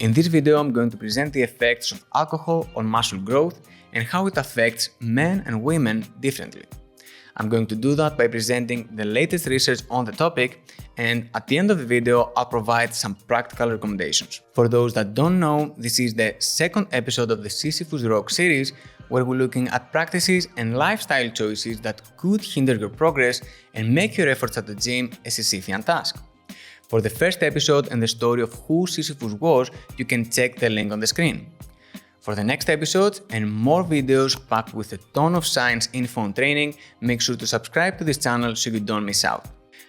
In this video, I'm going to present the effects of alcohol on muscle growth and how it affects men and women differently. I'm going to do that by presenting the latest research on the topic, and at the end of the video, I'll provide some practical recommendations. For those that don't know, this is the second episode of the Sisyphus Rock series, where we're looking at practices and lifestyle choices that could hinder your progress and make your efforts at the gym a Sisyphean task. For the first episode and the story of who Sisyphus was, you can check the link on the screen. For the next episodes and more videos packed with a ton of science, info and training, make sure to subscribe to this channel so you don't miss out.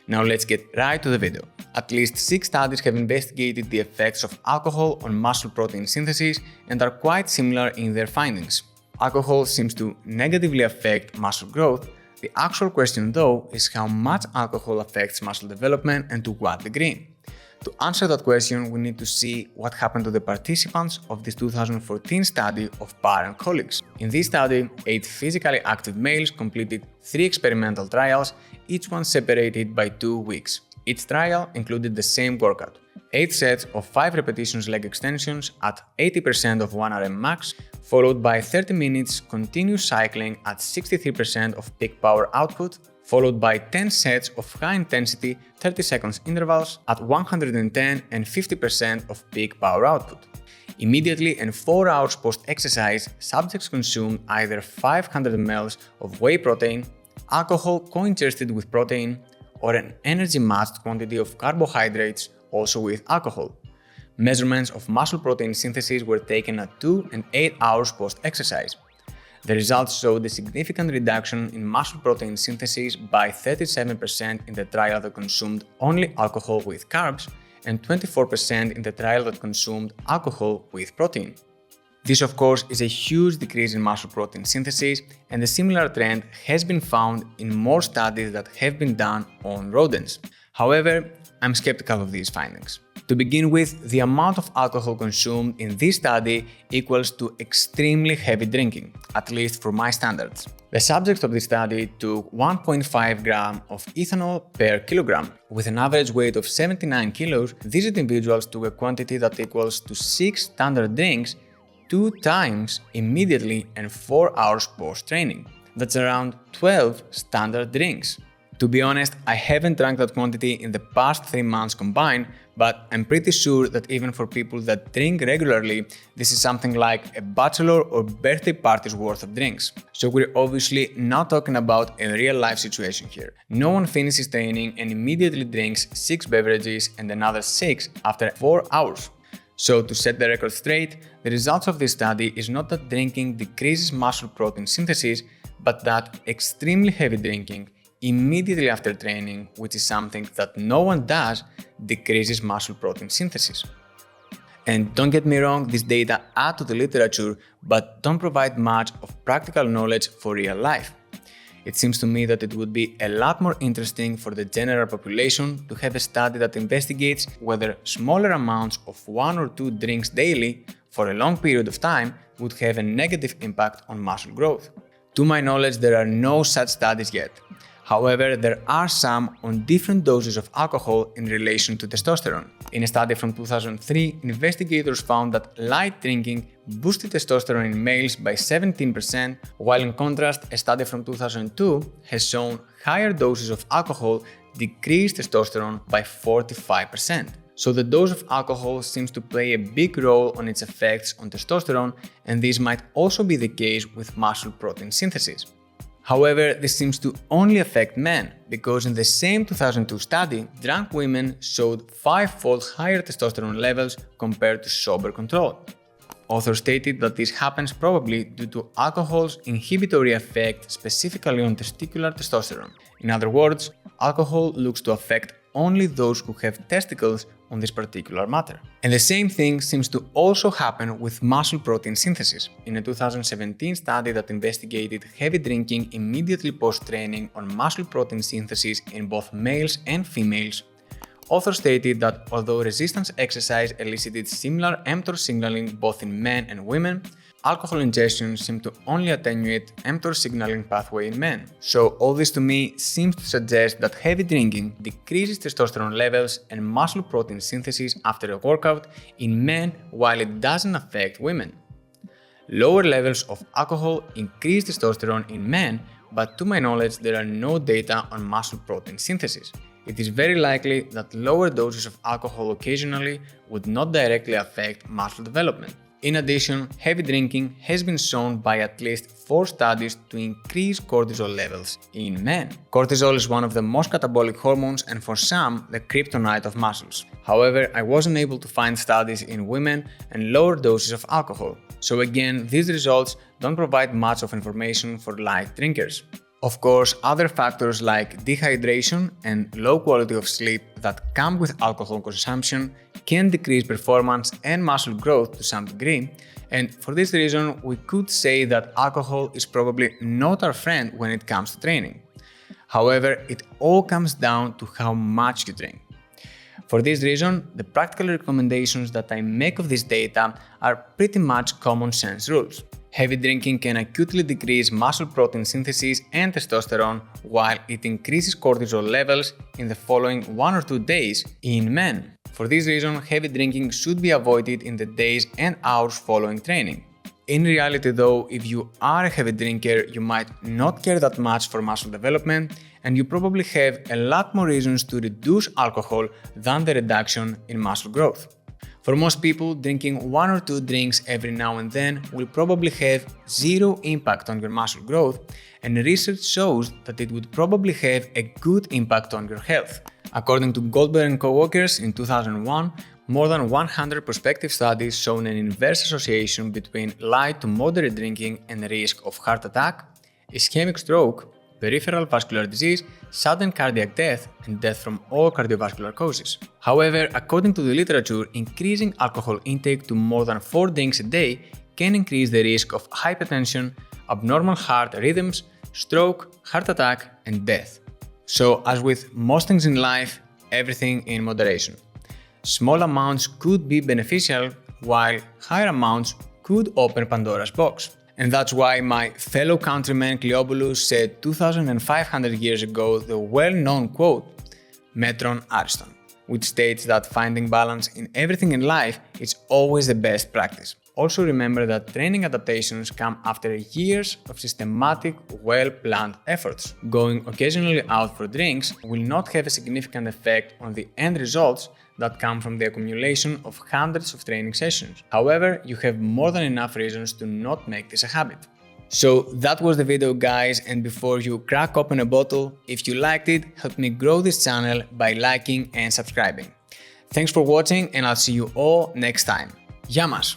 Now let's get right to the video. At least 6 studies have investigated the effects of alcohol on muscle protein synthesis and are quite similar in their findings. Alcohol seems to negatively affect muscle growth. The actual question though is how much alcohol affects muscle development and to what degree. To answer that question, we need to see what happened to the participants of this 2014 study of Barr and colleagues. In this study, 8 physically active males completed 3 experimental trials, each one separated by 2 weeks. Each trial included the same workout: 8 sets of 5 repetitions leg extensions at 80% of 1 RM max, followed by 30 minutes continuous cycling at 63% of peak power output, followed by 10 sets of high-intensity 30 seconds intervals at 110 and 50% of peak power output. Immediately and 4 hours post-exercise, subjects consumed either 500 ml of whey protein, alcohol co-ingested with protein, or an energy-matched quantity of carbohydrates, also with alcohol. Measurements of muscle protein synthesis were taken at 2 and 8 hours post-exercise. The results showed a significant reduction in muscle protein synthesis by 37% in the trial that consumed only alcohol with carbs and 24% in the trial that consumed alcohol with protein. This, of course, is a huge decrease in muscle protein synthesis, and a similar trend has been found in more studies that have been done on rodents. However, I'm skeptical of these findings. To begin with, the amount of alcohol consumed in this study equals to extremely heavy drinking, at least for my standards. The subjects of this study took 1.5 grams of ethanol per kilogram. With an average weight of 79 kilos, these individuals took a quantity that equals to 6 standard drinks 2 times immediately and 4 hours post-training. That's around 12 standard drinks. To be honest, I haven't drank that quantity in the past 3 months combined, but I'm pretty sure that even for people that drink regularly, this is something like a bachelor or birthday party's worth of drinks. So we're obviously not talking about a real-life situation here. No one finishes training and immediately drinks 6 beverages and another 6 after 4 hours. So to set the record straight, the results of this study is not that drinking decreases muscle protein synthesis, but that extremely heavy drinking immediately after training, which is something that no one does, decreases muscle protein synthesis. And don't get me wrong, this data add to the literature, but don't provide much of practical knowledge for real life. It seems to me that it would be a lot more interesting for the general population to have a study that investigates whether smaller amounts of 1 or 2 drinks daily for a long period of time would have a negative impact on muscle growth. To my knowledge, there are no such studies yet. However, there are some on different doses of alcohol in relation to testosterone. In a study from 2003, investigators found that light drinking boosted testosterone in males by 17%, while in contrast, a study from 2002 has shown higher doses of alcohol decreased testosterone by 45%. So the dose of alcohol seems to play a big role on its effects on testosterone, and this might also be the case with muscle protein synthesis. However, this seems to only affect men, because in the same 2002 study, drunk women showed 5-fold higher testosterone levels compared to sober control. Authors stated that this happens probably due to alcohol's inhibitory effect specifically on testicular testosterone. In other words, alcohol looks to affect only those who have testicles on this particular matter. And the same thing seems to also happen with muscle protein synthesis. In a 2017 study that investigated heavy drinking immediately post-training on muscle protein synthesis in both males and females, authors stated that although resistance exercise elicited similar mTOR signaling both in men and women, alcohol ingestion seemed to only attenuate mTOR signaling pathway in men. So all this to me seems to suggest that heavy drinking decreases testosterone levels and muscle protein synthesis after a workout in men while it doesn't affect women. Lower levels of alcohol increase testosterone in men, but to my knowledge there are no data on muscle protein synthesis. It is very likely that lower doses of alcohol occasionally would not directly affect muscle development. In addition, heavy drinking has been shown by at least 4 studies to increase cortisol levels in men. Cortisol is one of the most catabolic hormones and for some, the kryptonite of muscles. However, I wasn't able to find studies in women and lower doses of alcohol. So again, these results don't provide much of information for light drinkers. Of course, other factors like dehydration and low quality of sleep that come with alcohol consumption can decrease performance and muscle growth to some degree, and for this reason we could say that alcohol is probably not our friend when it comes to training. However, it all comes down to how much you drink. For this reason, the practical recommendations that I make of this data are pretty much common sense rules. Heavy drinking can acutely decrease muscle protein synthesis and testosterone while it increases cortisol levels in the following 1 or 2 days in men. For this reason, heavy drinking should be avoided in the days and hours following training. In reality though, if you are a heavy drinker, you might not care that much for muscle development and you probably have a lot more reasons to reduce alcohol than the reduction in muscle growth. For most people, drinking 1 or 2 drinks every now and then will probably have zero impact on your muscle growth, and research shows that it would probably have a good impact on your health. According to Goldberg and co-workers in 2001, more than 100 prospective studies shown an inverse association between light to moderate drinking and the risk of heart attack, ischemic stroke, peripheral vascular disease, sudden cardiac death, and death from all cardiovascular causes. However, according to the literature, increasing alcohol intake to more than 4 drinks a day can increase the risk of hypertension, abnormal heart rhythms, stroke, heart attack, and death. So, as with most things in life, everything in moderation. Small amounts could be beneficial, while higher amounts could open Pandora's box. And that's why my fellow countryman Cleobulus said 2,500 years ago the well-known quote, Metron Ariston, which states that finding balance in everything in life is always the best practice. Also remember that training adaptations come after years of systematic, well-planned efforts. Going occasionally out for drinks will not have a significant effect on the end results that come from the accumulation of hundreds of training sessions. However, you have more than enough reasons to not make this a habit. So that was the video guys, and before you crack open a bottle, if you liked it, help me grow this channel by liking and subscribing. Thanks for watching and I'll see you all next time. Yiannis!